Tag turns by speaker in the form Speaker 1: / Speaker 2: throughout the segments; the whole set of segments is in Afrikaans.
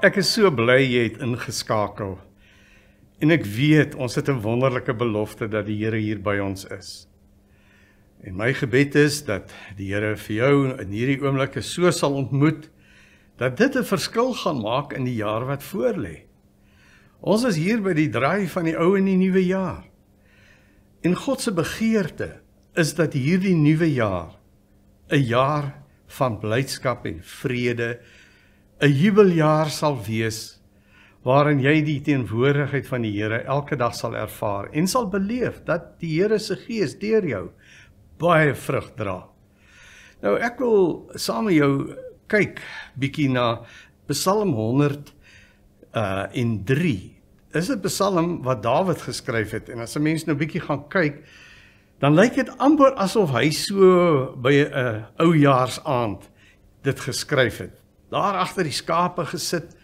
Speaker 1: Ek is so bly jy het ingeskakel. En ek weet, ons het 'n wonderlike belofte dat die Here hier by ons is. En my gebed is dat die Here vir jou in hierdie oomblikke so sal ontmoet, dat dit 'n verskil gaan maak in die jaar wat voorlê. Ons is hier by die draai van die ou en die nuwe jaar. En God se begeerte is dat hierdie nuwe jaar 'n jaar van blydskap en vrede, 'n jubeljaar sal wees, waarin jy die teenwoordigheid van die Here elke dag sal ervaar en sal beleef dat die Here se Gees deur jou baie vrug dra. Nou ek wil saam met jou kyk bietjie na Psalm 103. Is 'n psalm wat Dawid geskryf het, en as 'n mens nou bietjie gaan kyk, dan lyk dit amper asof hy so by 'n oujaarsaand dit geskryf het. Daar agter die skape gesit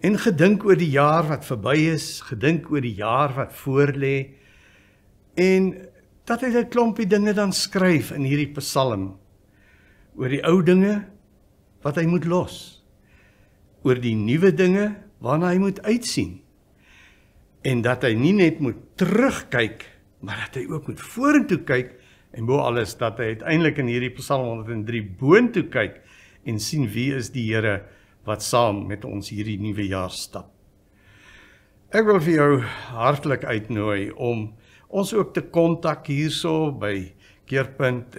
Speaker 1: en gedink oor die jaar wat verby is, gedink oor die jaar wat voorlê, en dat hy 'n klompie dinge dan skryf in hierdie psalm, oor die ou dinge wat hy moet los, oor die nuwe dinge waarna hy moet uitsien, en dat hy nie net moet terugkyk, maar dat hy ook moet vorentoe kyk, en bo alles dat hy uiteindelik in hierdie Psalm 103 boontoe kyk, en sien wie is die Here wat saam met ons hierdie nuwe jaar stap. Ek wil vir jou hartlik uitnooi om ons ook te kontak hierso by Keerpunt.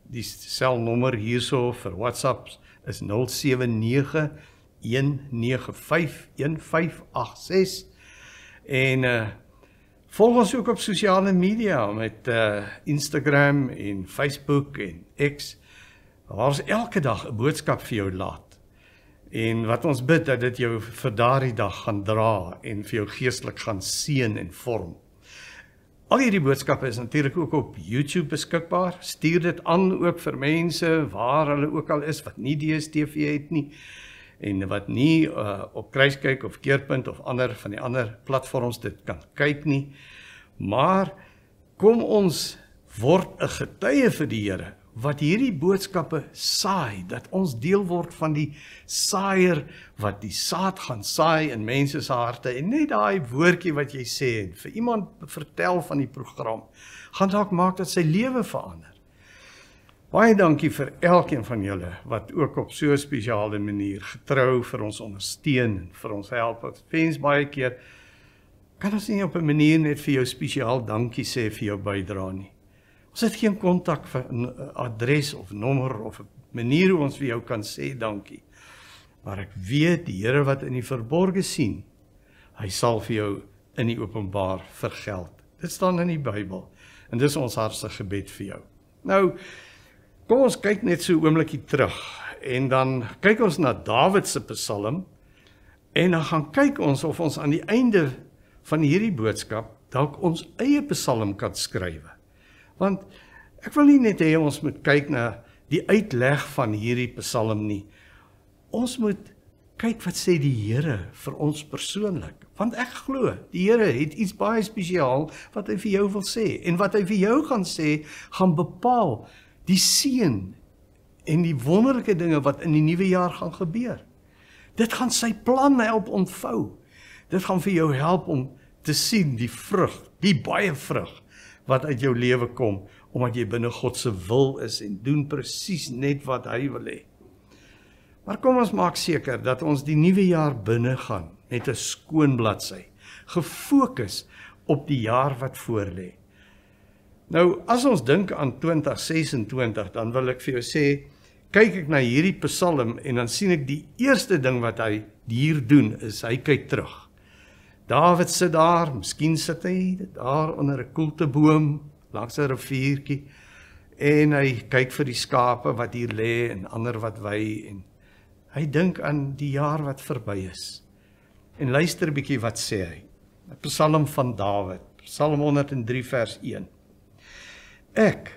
Speaker 1: Die selnommer hierso vir WhatsApp is 079-195-1586, en volg ons ook op sosiale media met Instagram en Facebook en X, waar ons elke dag 'n boodskap vir jou laat, en wat ons bid dat dit jou vir daardie dag gaan dra en vir jou geestelik gaan seën en vorm. Al hierdie boodskappe is natuurlik ook op YouTube beskikbaar. Stuur dit aan ook vir mense waar hulle ook al is wat nie DStv het nie, en wat nie op Kruiskyk of Keerpunt of ander van die ander platforms dit kan kyk nie. Maar kom ons word 'n getuie vir die Here wat hierdie boodskappe saai, dat ons deel word van die saaier wat die saad gaan saai in mense se harte, en net daai woordjie wat jy sê en vir iemand vertel van die program, gaan dalk maak dat sy lewe verander. Baie dankie vir elkeen van julle wat ook op so 'n spesiale manier getrou vir ons ondersteun en vir ons help. Ek wens baie keer kan ons nie op 'n manier net vir jou spesiaal dankie sê vir jou bydrae nie. Ons het geen kontak vir 'n adres of nommer of 'n manier hoe ons vir jou kan sê dankie. Maar ek weet die Here wat in die verborge sien, hy sal vir jou in die openbaar vergeld. Dit staan in die Bybel en dis ons hartse gebed vir jou. Nou, kom ons kyk net so 'n oombliekie terug en dan kyk ons na Dawid se Psalm en dan gaan kyk ons of ons aan die einde van hierdie boodskap dalk ons eie Psalm kan skryf. Want ek wil nie net hê ons moet kyk na die uitleg van hierdie Psalm nie. Ons moet kyk wat sê die Here vir ons persoonlik. Want ek glo, die Here het iets baie spesiaal wat hy vir jou wil sê. En wat hy vir jou gaan sê, gaan bepaal die seën en die wonderlike dinge wat in die nuwe jaar gaan gebeur. Dit gaan sy plan help ontvou. Dit gaan vir jou help om te sien die vrug, die baie vrug, wat uit jou lewe kom, omdat jy binne God se wil is en doen presies net wat hy wil hê. Maar kom ons maak seker dat ons die nuwe jaar binne gaan met 'n skoon bladsy, gefokus op die jaar wat voorlê. Nou, as ons dink aan 2026, dan wil ek vir jou sê, kyk ek na hierdie Psalm en dan sien ek die eerste ding wat hy hier doen, is hy kyk terug. Dawid sit daar, miskien sit hy daar onder 'n koelteboom, langs 'n riviertjie, en hy kyk vir die skape wat hier lê en ander wat wei, en hy dink aan die jaar wat verby is. En luister 'n bietjie wat sê hy. 'n Psalm van Dawid, Psalm 103 vers 1. Ek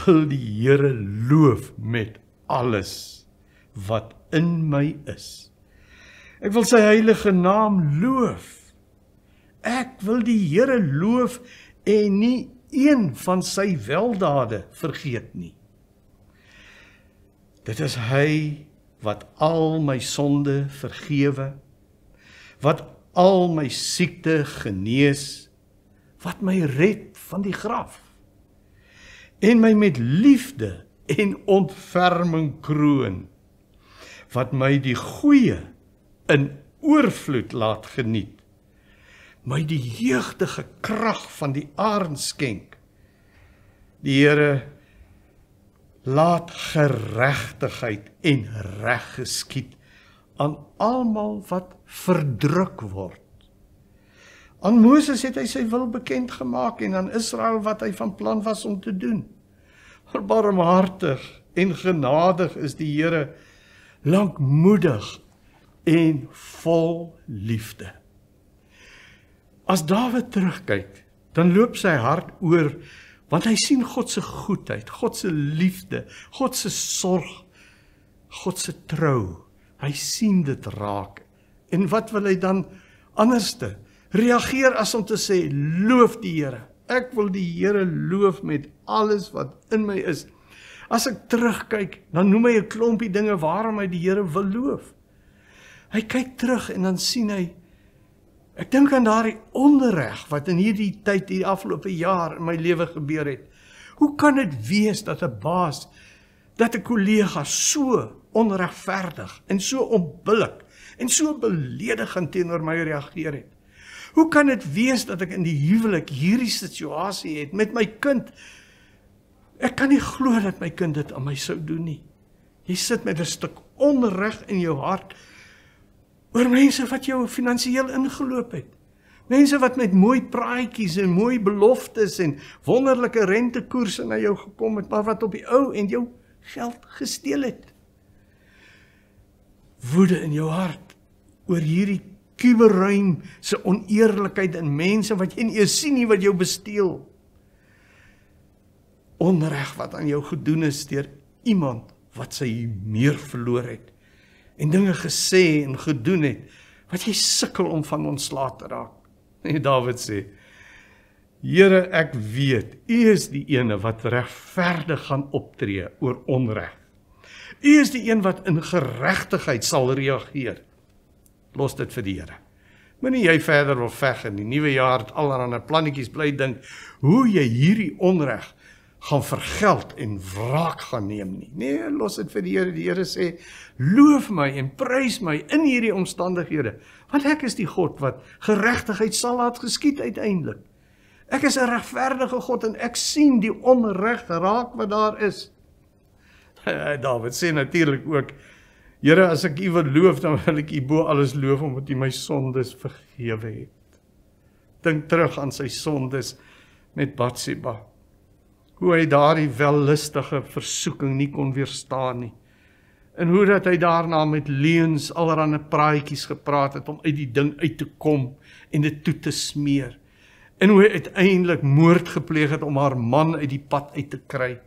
Speaker 1: wil die Here loof met alles wat in my is. Ek wil sy heilige naam loof. Ek wil die Here loof en nie een van sy weldade vergeet nie. Dit is hy wat al my sonde vergewe, wat al my siekte genees, wat my red van die graf, en my met liefde en ontferming kroon, wat my die goeie in oorvloed laat geniet, my die jeugdige krag van die arend skenk. Die Here laat geregtigheid en reg geskied aan almal wat verdruk word. Aan Moses het hy sy wil bekend gemaak en aan Israel wat hy van plan was om te doen. Barmhartig en genadig is die Here, lankmoedig en vol liefde. As Dawid terugkyk, dan loop sy hart oor, want hy sien God se goedheid, God se liefde, God se sorg, God se trou. Hy sien dit raak. En wat wil hy dan anderste? Reageer as om te sê, loof die Here. Ek wil die Here loof met alles wat in my is. As ek terugkyk, dan noem hy 'n klompie dinge waarom hy die Here wil loof. Hy kyk terug en dan sien hy, ek dink aan daardie onreg wat in hierdie tyd, die afgelope jaar in my lewe gebeur het. Hoe kan dit wees dat 'n baas, dat 'n kollega so onregverdig en so onbillik en so beledigend teenoor my reageer het? Hoe kan dit wees dat ek in die huwelik hierdie situasie het met my kind? Ek kan nie glo dat my kind dit aan my sou doen nie. Jy sit met 'n stuk onreg in jou hart oor mense wat jou finansiëel ingeloop het. Mense wat met mooi praatjies en mooi beloftes en wonderlike rentekoerse na jou gekom het, maar wat op die ou en jou geld gesteel het. Woede in jou hart oor hierdie kuberruim se oneerlikheid en mense wat jy nie eens sien nie wat jou besteel. Onreg wat aan jou gedoen is deur iemand wat sy meer verloor het en dinge gesê en gedoen het wat jy sukkel om van ontslae te raak. En Dawid sê, Here, ek weet, U is die ene wat regverdig gaan optree oor onreg. U is die een wat in geregtigheid sal reageer. Los dit vir die Here. Moenie jy verder wil veg in die nuwe jaar het allerlei plannetjies bly dink hoe jy hierdie onreg gaan vergeld en wraak gaan neem nie. Nee, los dit vir die Here. Die Here sê, loof my en prys my in hierdie omstandighede, want ek is die God wat geregtigheid sal laat geskied uiteindelik. Ek is 'n regverdige God en ek sien die onreg raak wat daar is. Dawid sê natuurlik ook, Here, as ek U wil loof, dan wil ek U bo alles loof, omdat U my sondes vergewe het. Dink terug aan sy sondes met Batseba. Hoe hy daardie wellustige versoeking nie kon weerstaan nie. En hoe dat hy daarna met leuns allerhande praatjies gepraat het om uit die ding uit te kom en dit toe te smeer. En hoe hy uiteindelik moord gepleeg het om haar man uit die pad uit te kry,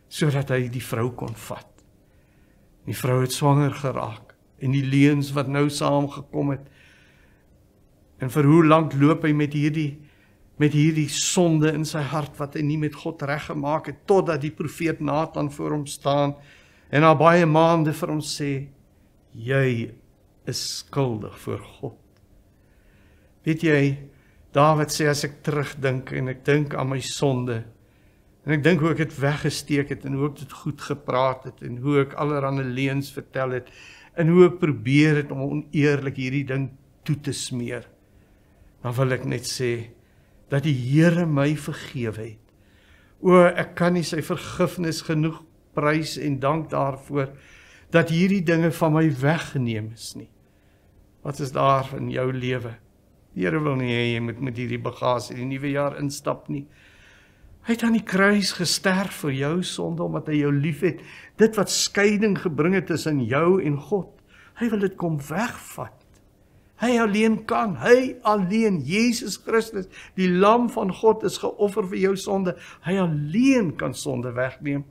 Speaker 1: sodat hy die vrou kon vat. Die vrou het swanger geraak en die leuns wat nou saamgekom het. En vir hoe lank loop hy met hierdie sonde in sy hart wat hy nie met God reggemaak het, totdat die profeet Nathan voor hom staan en na baie maande vir hom sê, jy is skuldig voor God. Weet jy, Dawid sê as ek terugdink en ek dink aan my sonde, en ek dink hoe ek dit weggesteek het en hoe ek dit goed gepraat het en hoe ek allerhande leuns vertel het en hoe ek probeer het om oneerlik hierdie ding toe te smeer, dan wil ek net sê dat die Here my vergewe het. O, ek kan nie sy vergifnis genoeg prys en dank daarvoor dat hierdie dinge van my weggeneem is nie. Wat is daar in jou lewe? Die Here wil nie hê jy moet met hierdie bagasie die nuwe jaar instap nie. Hy het aan die kruis gesterf vir jou sonde, omdat hy jou lief het. Dit wat skeiding gebring het tussen jou en God, hy wil dit kom wegvat. Hy alleen kan, hy alleen, Jesus Christus, die lam van God is geoffer vir jou sonde. Hy alleen kan sonde wegneem.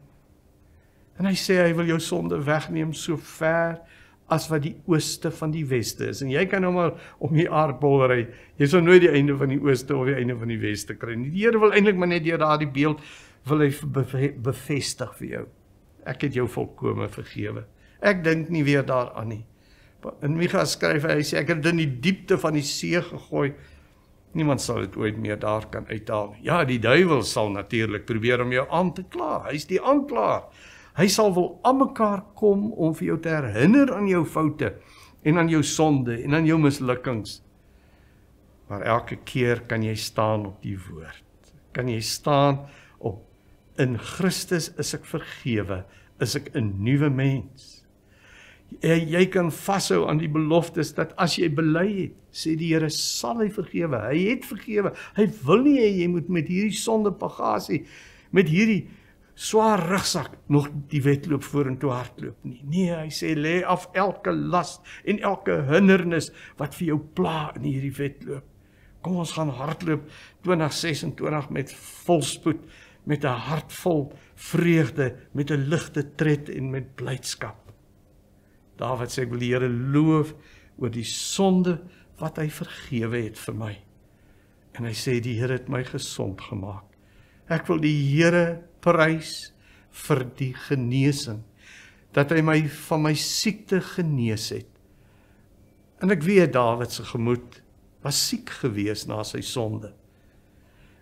Speaker 1: En hy sê hy wil jou sonde wegneem so ver as wat die ooste van die weste is. En jy kan nou maar om die aardbol ry, jy sal nooit die einde van die ooste of die einde van die weste kry. Die Here wil eintlik maar net deur daardie beeld wil hy bevestig vir jou. Ek het jou volkome vergewe. Ek dink nie weer daaraan nie. In Micha skryf hy sê, ek het dit in die diepte van die see gegooi. Niemand sal dit ooit meer daar kan uithaal. Ja, die duiwel sal natuurlik probeer om jou aan te kla. Hy is die aanklaer. Hy sal wel aan mekaar kom om vir jou te herinner aan jou foute en aan jou sonde en aan jou mislukkings. Maar elke keer kan jy staan op die woord. Kan jy staan op, in Christus is ek vergewe, is ek 'n nuwe mens. Jy kan vashou aan die beloftes dat as jy bely het, sê die Here, sal hy vergewe. Hy het vergewe. Hy wil nie hê jy moet met hierdie sondebagasie, met hierdie swaar rugsak nog die wedloop vorentoe hardloop nie. Nee, hy sê, lê af elke las en elke hindernis wat vir jou pla in hierdie wedloop. Kom ons gaan hardloop 2026 met volspoed, met 'n hart vol vreugde, met 'n ligte tred en met blydskap. Dawid sê, ek wil die Here loof oor die sonde wat hy vergewe het vir my. En hy sê, die Here het my gesond gemaak. Ek wil die Here prys vir die genesing, dat hy my van my siekte genees het. En ek weet Dawid se gemoed was siek gewees na sy sonde.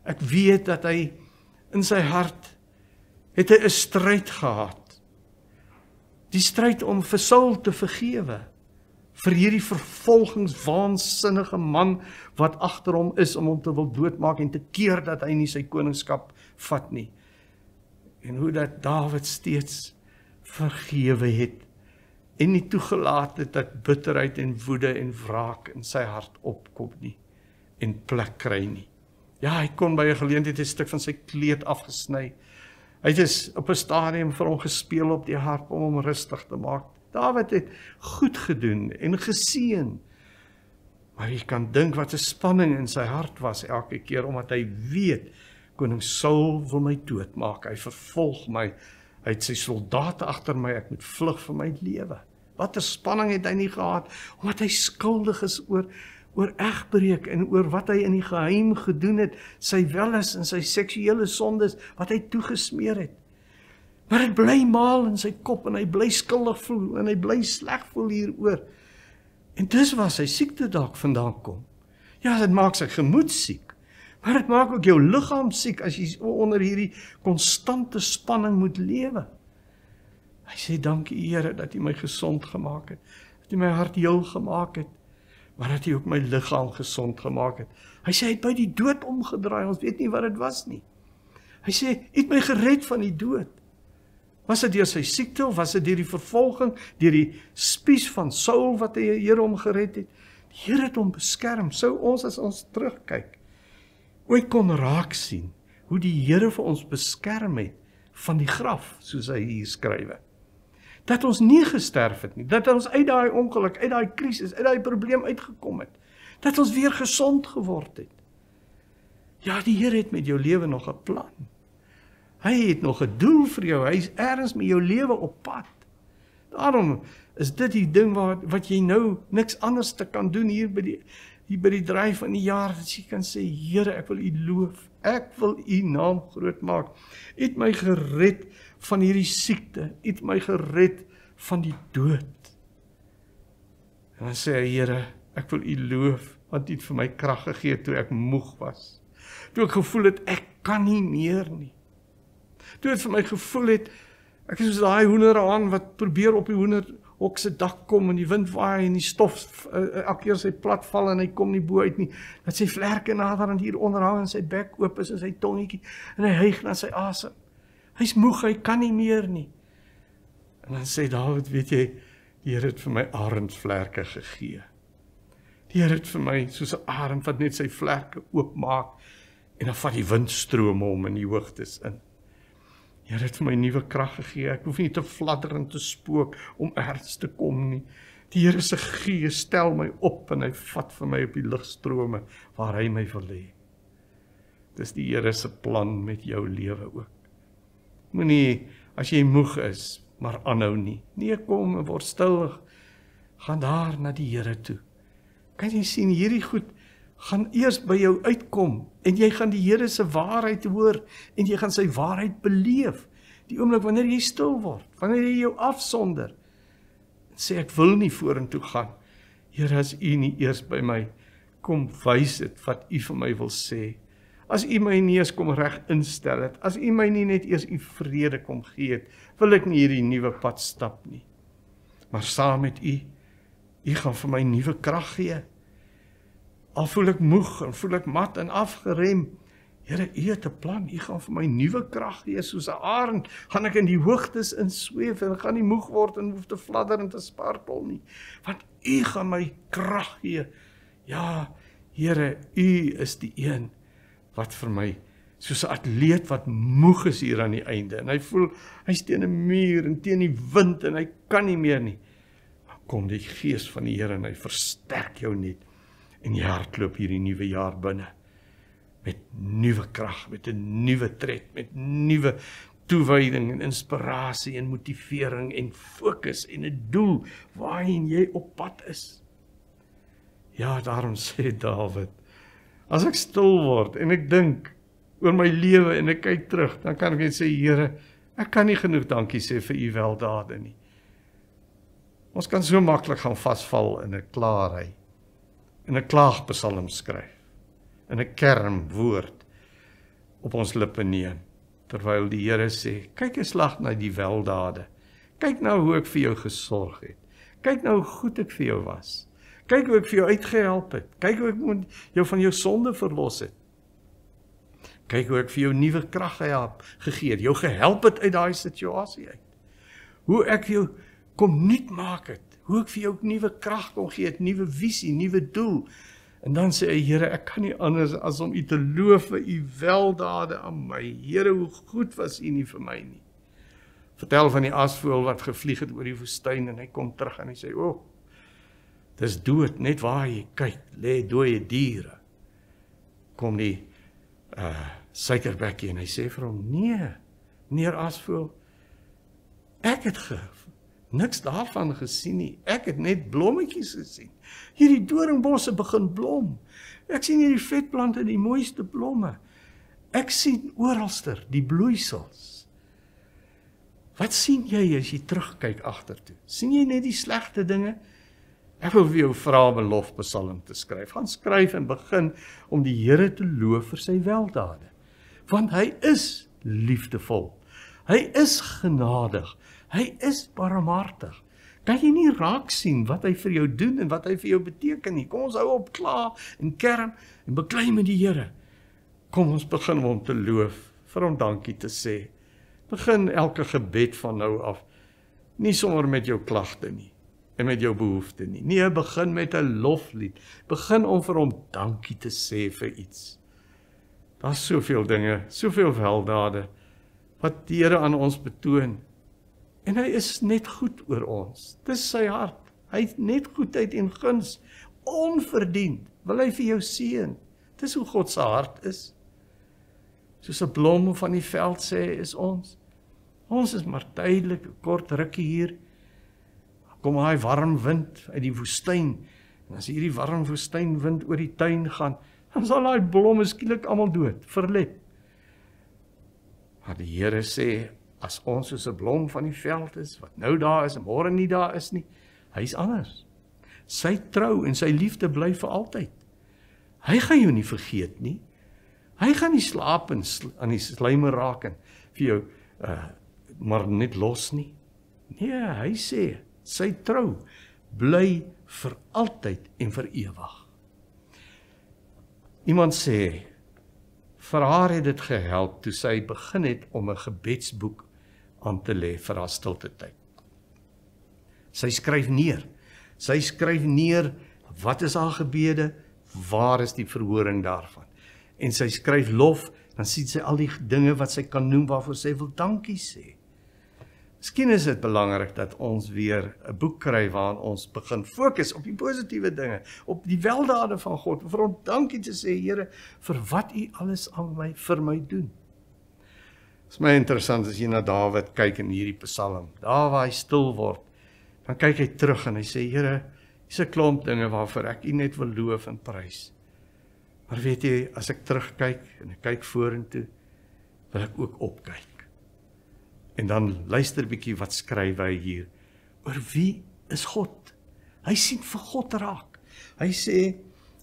Speaker 1: Ek weet dat hy in sy hart het hy 'n stryd gehad. Die stryd om vir Saul te vergewe, vir hierdie vervolgingswaansinnige man wat agter hom is om hom te wil doodmaak en te keer dat hy nie sy koningskap vat nie. En hoe dat Dawid steeds vergewe het en nie toegelaat het dat bitterheid en woede en wraak in sy hart opkom nie en plek kry nie. Ja, hy kon by 'n geleentheid 'n stuk van sy kleed afgesny. Hy het op 'n stadium vir hom gespeel op die harp om hom rustig te maak. Dawid het goed gedoen en geseën. Maar jy kan dink wat 'n spanning in sy hart was elke keer, omdat hy weet, koning Saul wil my doodmaak, hy vervolg my, hy het sy soldate agter my, ek moet vlug vir my lewe. Wat 'n spanning het hy nie gehad, omdat hy skuldig is oor egbreek en oor wat hy in die geheim gedoen het, sy welis en sy seksuele sondes, wat hy toegesmeer het. Maar dit bly maal in sy kop, en hy bly skuldig voel, en hy bly sleg voel hieroor. En dis waar sy siekte dalk vandaan kom. Ja, dit maak sy gemoed siek, maar dit maak ook jou liggaam siek, as jy onder hierdie konstante spanning moet lewe. Hy sê, dankie Here, dat U my gesond gemaak het, dat U my hart heel gemaak het, maar dat U ook my liggaam gesond gemaak het. Hy sê, hy het by die dood omgedraai, ons weet nie wat dit was nie. Hy sê, U het my gered van die dood. Was dit deur sy siekte, of was dit deur die vervolging, deur die spies van Saul, wat die Here hom gered het? Die Here het hom beskerm. Sou ons, as ons terugkyk, ooit kon raak sien, hoe die Here vir ons beskerm het, van die graf, soos hy hier skrywe. Dat ons nie gesterf het nie, dat ons uit daai ongeluk, uit daai krisis, uit daai probleem uitgekom het, dat ons weer gesond geword het. Ja, die Here het met jou lewe nog 'n plan. Hy het nog 'n doel vir jou, hy is ergens met jou lewe op pad. Daarom is dit die ding wat jy nou niks anders te kan doen hier by die draai van die jaar, dat jy kan sê, Here, ek wil U loof, ek wil U naam groot maak. U het my gered van hierdie siekte, U het my gered van die dood. En dan sê hy, Here, ek wil U loof, want U het vir my krag gegee toe ek moeg was. Toe ek gevoel het, ek kan nie meer nie. Toe het vir my gevoel het, ek is soos daai hoenderhaan wat probeer op die hoenderhok se dak kom en die wind waai en die stof elke keer sy plat val en hy kom nie bo uit nie. Dat sy vlerke naderhand hier onderhang en sy bek oop is en sy tongetjie en hy hyg na sy asem. Hy's moeg, hy kan nie meer nie. En dan sê Dawid, weet jy, die Here het vir my arendvlerke gegee. Die Here het vir my soos 'n arend wat net sy vlerke oopmaak en dan vat die windstrome hom in die hoogtes in. Die Here het vir my nuwe krag gegee. Ek hoef nie te fladder en te spook om ergens te kom nie. Die Here se Gees stel my op en hy vat vir my op die ligstrome waar hy my wil hê. Dis die Here se plan met jou lewe ook. Moenie, as jy moeg is, maar aanhou nie. Nee, kom en word stil. Gaan daar na die Here toe. Kan jy sien, hierdie goed gaan eers by jou uitkom, en jy gaan die Here se waarheid hoor, en jy gaan sy waarheid beleef, die oomblik wanneer jy stil word, wanneer jy jou afsonder, En sê ek wil nie vorentoe gaan. Here, as U nie eers by my kom wys het wat U vir my wil sê. As U my nie eens kom reg instel het, as U my nie net eers U vrede kom gee het, wil ek nie hierdie nuwe pad stap nie. Maar saam met U gaan vir my nuwe krag gee. Al voel ek moeg en voel ek mat en afgerem, Here, U het 'n plan, U gaan vir my nuwe krag gee, soos 'n arend, gaan ek in die hoogtes insweef en gaan nie moeg word en hoef te fladder en te spartel nie, want U gaan my krag gee. Ja, Here, U is die een wat vir my, soos 'n atleet wat moeg is hier aan die einde, en hy voel, hy's teen 'n muur en teen die wind en hy kan nie meer nie. Dan kom die Gees van die Here en hy versterk jou net, en jy hardloop hierdie nuwe jaar binne, met nuwe krag, met 'n nuwe tred, met nuwe toewyding en inspirasie en motivering en fokus en 'n doel waarheen jy op pad is. Ja, daarom sê Dawid, as ek stil word en ek dink oor my lewe en ek kyk terug, dan kan ek net sê, Here, ek kan nie genoeg dankie sê vir U weldade nie. Ons kan so maklik gaan vasval in 'n klaarry, in 'n klaagpsalm skryf, in 'n kermwoord op ons lippe neem, terwyl die Here sê, kyk eens lag na die weldade, kyk nou hoe ek vir jou gesorg het, kyk nou hoe goed ek vir jou was, kyk hoe ek vir jou uitgehelp het, kyk hoe ek jou van jou sonde verlos het, kyk hoe ek vir jou nuwe krag gegee het, jou gehelp het uit daai situasie uit, hoe ek jou kom nuut maak het, hoe ek vir jou nuwe krag kon gee het, nuwe visie, nuwe doel. En dan sê hy, Here, ek kan nie anders as om U te loof vir U weldade aan my. Here, hoe goed was U nie vir my nie. Vertel van die asvoël wat gevlieg het oor die woestyn en hy kom terug en hy sê, dis dood, net waar jy kyk, lê dooie diere. Kom die suikerbekkie en hy sê vir hom, nee, meneer asvoël, ek het niks daarvan gesien nie. Ek het net blommetjies gesien. Hierdie doringbosse begin blom. Ek sien hierdie vetplante, die mooiste blomme. Ek sien oralster die bloeisels. Wat sien jy as jy terugkyk agtertoe? Sien jy net die slegte dinge? Ek wil vir jou vra om 'n lofpsalm te skryf. Gaan skryf en begin om die Here te loof vir sy weldade. Want hy is liefdevol. Hy is genadig. Hy is barmhartig. Kan jy nie raak sien wat hy vir jou doen en wat hy vir jou beteken nie? Kom ons hou op kla en kerm en beklei met die Here. Kom ons begin om hom te loof, vir hom dankie te sê. Begin elke gebed van nou af, nie sommer met jou klagte nie, en met jou behoefte nie. Nee, begin met 'n loflied. Begin om vir hom dankie te sê vir iets. Daar's soveel dinge, soveel weldade, wat die Here aan ons betoon. En hy is net goed oor ons. Dis sy hart. Hy het net goedheid en guns. Onverdiend wil hy vir jou seën. Dis hoe God se hart is. Soos 'n blom van die veld sê is ons. Ons is maar tydelik, 'n kort rukkie hier. Kom daai warm wind uit die woestyn. En as hierdie warm woestynwind oor die tuin gaan, dan sal daai blomme skielik almal dood, verlep. Maar die Here sê, as ons soos 'n blom van die veld is, wat nou daar is en môre nie daar is nie, hy's anders. Sy trou en sy liefde bly vir altyd. Hy gaan jou nie vergeet nie. Hy gaan nie slaap en aan die slyme raak en vir jou maar net los nie. Nee, hy sê, sy trou bly vir altyd en vir ewig. Iemand sê, vir haar het dit gehelp toe sy begin het om 'n gebedsboek aan te lê vir haar stilte tyd. Sy skryf neer. Sy skryf neer, wat is haar gebede, waar is die verhoring daarvan. En sy skryf lof, dan sien sy al die dinge wat sy kan noem waarvoor sy wil dankie sê. Miskien is dit belangrik dat ons weer 'n boek kry waarin ons begin fokus op die positiewe dinge, op die weldade van God, vir hom dankie te sê, Here, vir wat U alles vir my doen. Dit is my interessant as jy na Dawid kyk in hierdie psalm, daar waar hy stil word, dan kyk hy terug en hy sê, Here, hier's 'n klomp dinge waarvoor ek U net wil loof en prys. Maar weet jy, as ek terugkyk en ek kyk vorentoe, wil ek ook opkyk. En dan luister bietjie wat skryf hy hier. Oor wie is God. Hy sien vir God raak. Hy sê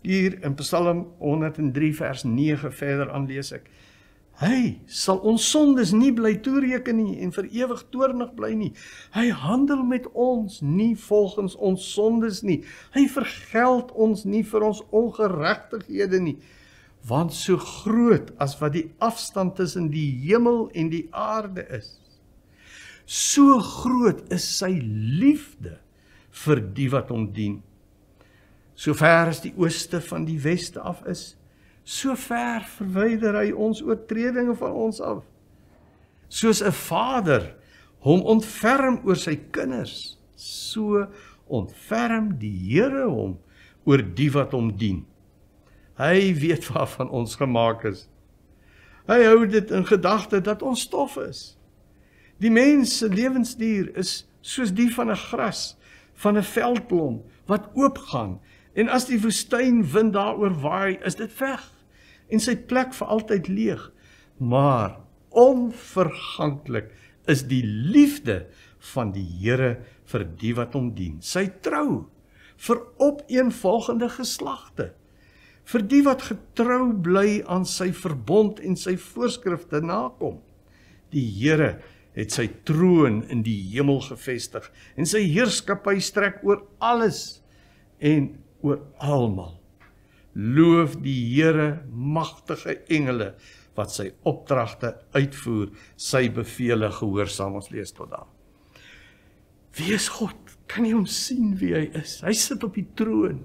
Speaker 1: hier in Psalm 103 vers 9 verder aan lees ek, hy sal ons sondes nie bly toereken nie en vir ewig toornig bly nie. Hy handel met ons nie volgens ons sondes nie. Hy vergeld ons nie vir ons ongeregtighede nie. Want so groot as wat die afstand tussen die hemel en die aarde is, so groot is sy liefde vir die wat hom dien. So ver as die ooste van die weste af is, so ver verwyder hy ons oortredinge van ons af. Soos 'n vader hom ontferm oor sy kinders, so ontferm die Here hom oor die wat hom dien. Hy weet waarvan ons gemaak is. Hy hou dit in gedagte dat ons stof is. Die mens se lewensduur is soos die van 'n gras, van 'n veldblom wat oopgaan, en as die woestynwind daaroor waai, is dit weg en sy plek vir altyd leeg. Maar onverganklik is die liefde van die Here vir die wat hom dien. Sy trou vir opeenvolgende geslagte, vir die wat getrou bly aan sy verbond en sy voorskrifte nakom. Die Here het sy troon in die hemel gevestig en sy heerskappy strek oor alles en oor almal. Loof die Here magtige engele wat sy opdragte uitvoer, sy bevele gehoorsaam. Ons lees tot daar. Wie is God? Kan jy hom sien wie hy is? Hy sit op die troon.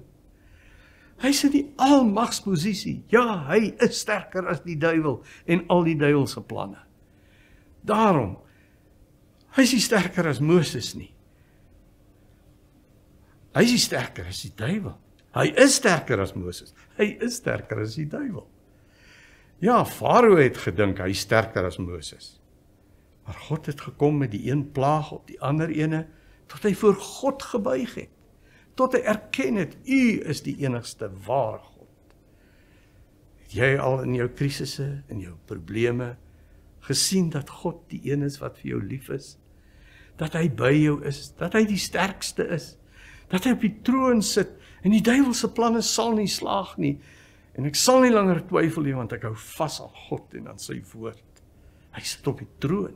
Speaker 1: Hy sit in die almagsposisie. Ja, hy is sterker as die duiwel en al die duiwelse planne. Daarom, hy is nie sterker as Moses nie. Hy is nie sterker as die duiwel. Hy is sterker as Moses. Hy is sterker as die duiwel. Ja, Farao het gedink hy is sterker as Moses. Maar God het gekom met die een plaag op die ander ene, tot hy voor God gebuig het. Tot hy erken het, U is die enigste ware God. Het jy al in jou krisisse, in jou probleme, gesien dat God die een is wat vir jou lief is? Dat hy by jou is, dat hy die sterkste is, dat hy op die troon sit, en die duiwelse planne sal nie slaag nie, en ek sal nie langer twyfel nie, want ek hou vas aan God en aan sy woord. Hy sit op die troon.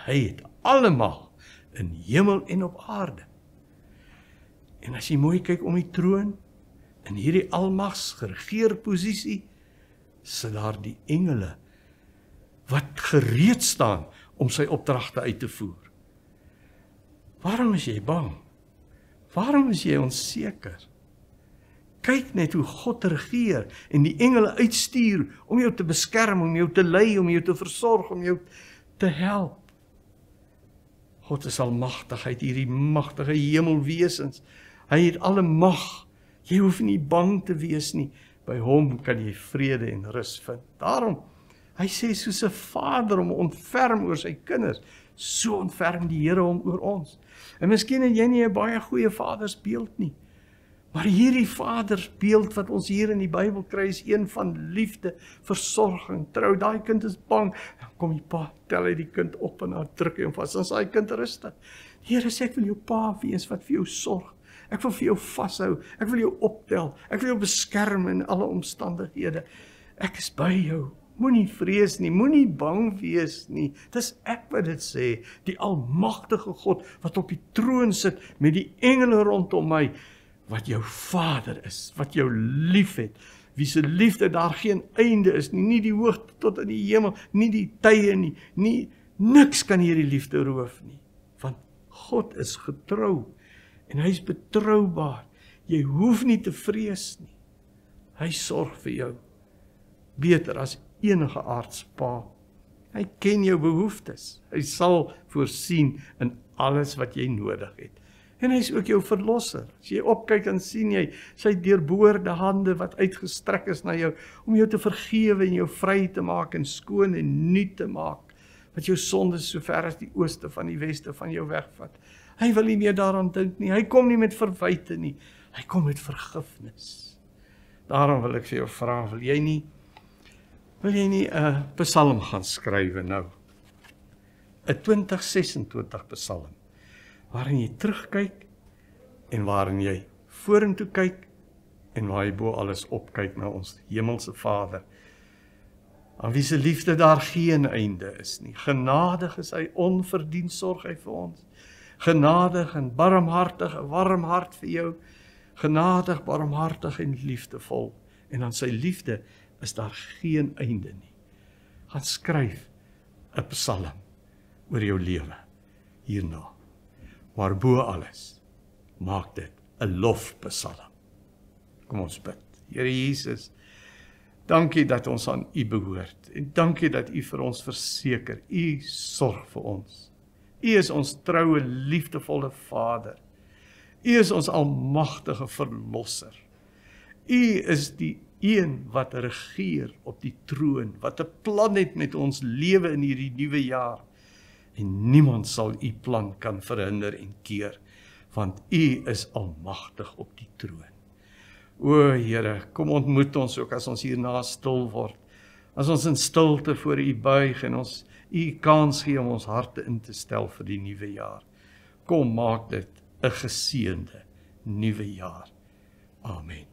Speaker 1: Hy het almal in hemel en op aarde. En as jy mooi kyk om die troon, in hierdie almags geregeerposisie, sit daar die engele, wat gereed staan om sy opdragte uit te voer. Waarom is jy bang? Waarom is jy onseker? Kyk net hoe God regeer en die engele uitstuur om jou te beskerm, om jou te lei, om jou te versorg, om jou te help. God is almagtig, hy het hierdie magtige hemelwesens. Hy het alle mag. Jy hoef nie bang te wees nie. By hom kan jy vrede en rus vind. Daarom, hy sê soos 'n vader om ontferm oor sy kinders, so ontferm die Here hom oor ons. En miskien het jy nie 'n baie goeie vadersbeeld nie. Maar hierdie vadersbeeld wat ons hier in die Bybel kry, is een van liefde, versorging, trou. Daai kind is bang, dan kom die pa, tel hy die kind op en dan druk hy hom vas, dan is daai kind rustig. Die Here sê, ek wil jou pa wees wat vir jou sorg. Ek wil vir jou vashou, ek wil jou optel, ek wil jou beskerm in alle omstandighede. Ek is by jou. Moenie vrees nie, moenie bang wees nie. Dis ek wat dit sê, die almagtige God wat op die troon sit met die engele rondom my, wat jou Vader is, wat jou lief het, wie se liefde daar geen einde is nie, nie die hoogte tot in die hemel, nie die tye nie, niks kan hierdie liefde roof nie, want God is getrou, en hy is betroubaar, jy hoef nie te vrees nie, hy sorg vir jou, beter as enige aardse pa, hy ken jou behoeftes, hy sal voorsien in alles wat jy nodig het, en hy is ook jou verlosser. As jy opkyk en sien jy sy deurboorde hande wat uitgestrek is na jou, om jou te vergewe en jou vry te maak en skoon en nuut te maak, wat jou sondes so ver as die ooste van die weste van jou wegvat. Hy wil nie meer daaraan dink nie, hy kom nie met verwyte nie, hy kom met vergifnis. Daarom wil ek vir jou vra, wil jy nie 'n psalm gaan skrywe nou? 'n 2026 psalm, waarin jy terugkyk en waarin jy vorentoe kyk en waar jy bo alles opkyk na ons hemelse Vader, aan wie se liefde daar geen einde is nie. Genadig is hy, onverdiend sorg hy vir ons. Genadig en barmhartig, 'n warm hart vir jou. Genadig, barmhartig en liefdevol. En aan sy liefde is daar geen einde nie. Gaan skryf 'n psalm oor jou lewe hierna. Maar bo alles, maak dit 'n lofpsalm. Kom ons bid. Here Jesus, dankie dat ons aan U behoort. En dankie dat U vir ons verseker. U sorg vir ons. U is ons troue, liefdevolle Vader. U is ons almagtige verlosser. U is die een wat regeer op die troon, wat 'n plan het met ons lewe in hierdie nuwe jaar. En niemand sal U plan kan verhinder en keer, want U is almagtig op die troon. O Here, kom ontmoet ons ook as ons hierna stil word, as ons in stilte voor U buig en ons U kans gee om ons harte in te stel vir die nuwe jaar. Kom, maak dit 'n geseënde nuwe jaar. Amen.